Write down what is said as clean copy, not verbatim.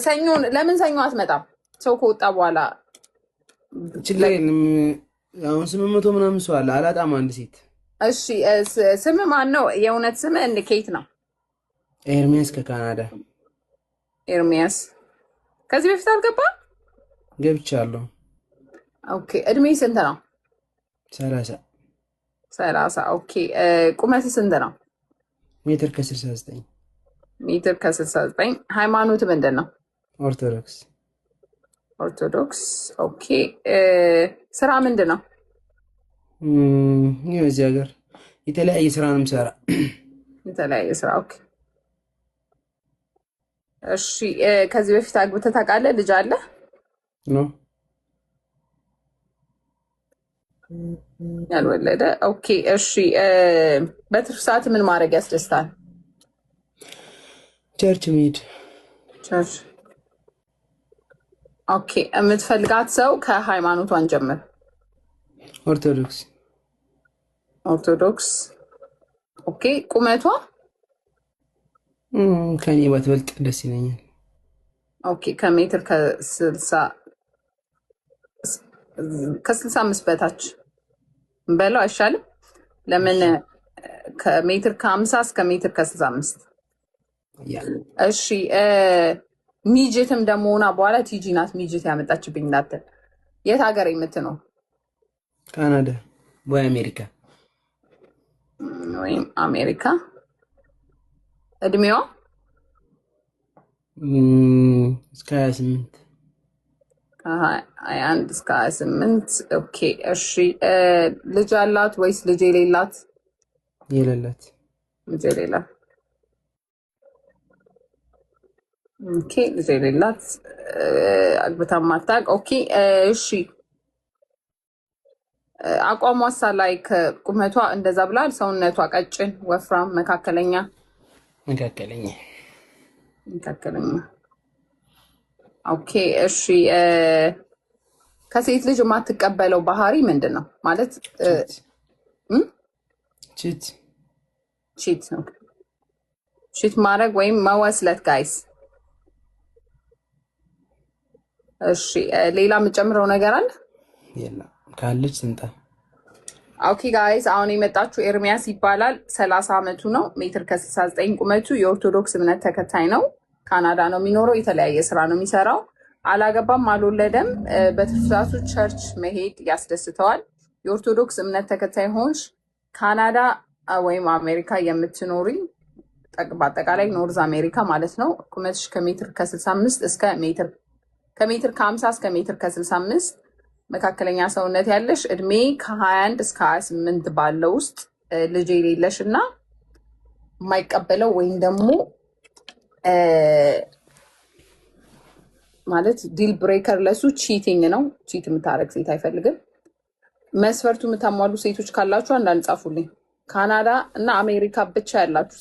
ሰኞን ለምን ሰኞ አትመጣም? ሰው ከወጣ በኋላ ችግሬን አሁን 800 ምናምን ሰው አለ። አላጣም አንድ ሴት። እሺ ስም ማን ነው? የእውነት ስም እንኬት ነው? ኤርሚያስ ከካናዳ። ኤርሚያስ ከዚህ በፊት አልገባም? ገብቻለሁ። ኦኬ እድሜ ስንት ነው? 30። ኦኬ ቁመት ስንት ነው? ሜትር ከ69። ሜትር ከ69። ሃይማኖት ምንድን ነው? ኦርቶዶክስ። ኦኬ ስራ ምንድን ነው? ይኸው እዚህ ሀገር የተለያየ ስራ ነው የምሰራ። የተለያየ ስራ። ኦኬ እሺ ከዚህ በፊት አግብተህ ታውቃለህ? ልጅ አለ? ኖ ያልወለደ። ኦኬ እሺ በትርፍ ሰዓት ምን ማድረግ ያስደስታል? ቸርች መሄድ። ቸርች። ኦኬ የምትፈልጋት ሰው ከሃይማኖቷን ጀምር። ኦርቶዶክስ። ኦኬ ቁመቷ ከኔ ባትበልጥ ደስ ይለኛል። ኦኬ ከሜትር ከ65 በታች በለው አይሻልም? ለምን ከሜትር ከ50 እስከ ሜትር ከ65። እሺ ሚጅትም ደግሞ ሆና በኋላ ቲጂ ናት ሚጅት ያመጣችብኝ እንዳትል። የት ሀገር የምትኖር? ካናዳ ወይ አሜሪካ? ወይም አሜሪካ። እድሜዋ እስከ 28። ከ21 እስከ 28። ኦኬ እሺ ልጅ አላት ወይስ ልጅ የሌላት? የሌላት። ልጅ የሌላት። ኦኬ ልጅ የሌላት አግብታ ማታውቅ። ኦኬ እሺ አቋሟሳ ላይ ከቁመቷ እንደዛ ብላል። ሰውነቷ ቀጭን፣ ወፍራም፣ መካከለኛ? መካከለኛ። ኦኬ እሺ ከሴት ልጅ የማትቀበለው ባህሪ ምንድን ነው? ማለት ቺት ማድረግ ወይም መወስለት ጋይስ። እሺ ሌላ የምጨምረው ነገር አለ? የለም ካለች ስንጣ። ኦኬ ጋይስ አሁን የመጣችሁ ኤርሚያስ ይባላል። 30 ዓመቱ ነው። ሜትር ከ69 ቁመቱ። የኦርቶዶክስ እምነት ተከታይ ነው። ካናዳ ነው የሚኖረው። የተለያየ ስራ ነው የሚሰራው። አላገባም፣ አልወለደም። በትርፍ ሰዓቱ ቸርች መሄድ ያስደስተዋል። የኦርቶዶክስ እምነት ተከታይ ሆንሽ ካናዳ ወይም አሜሪካ የምትኖሪ በአጠቃላይ ኖርዝ አሜሪካ ማለት ነው። ቁመትሽ ከሜትር ከ65 እስከ ከሜትር ከ50 እስከ ሜትር ከ65 መካከለኛ ሰውነት ያለሽ፣ እድሜ ከ21 እስከ 28 ባለው ውስጥ ልጅ የሌለሽ እና የማይቀበለው ወይም ደግሞ ማለት ዲል ብሬከር ለሱ ቺቲንግ ነው። ቺት የምታደርግ ሴት አይፈልግም። መስፈርቱ የምታሟሉ ሴቶች ካላችሁ አንዳንድ ጻፉልኝ። ካናዳ እና አሜሪካ ብቻ ያላችሁ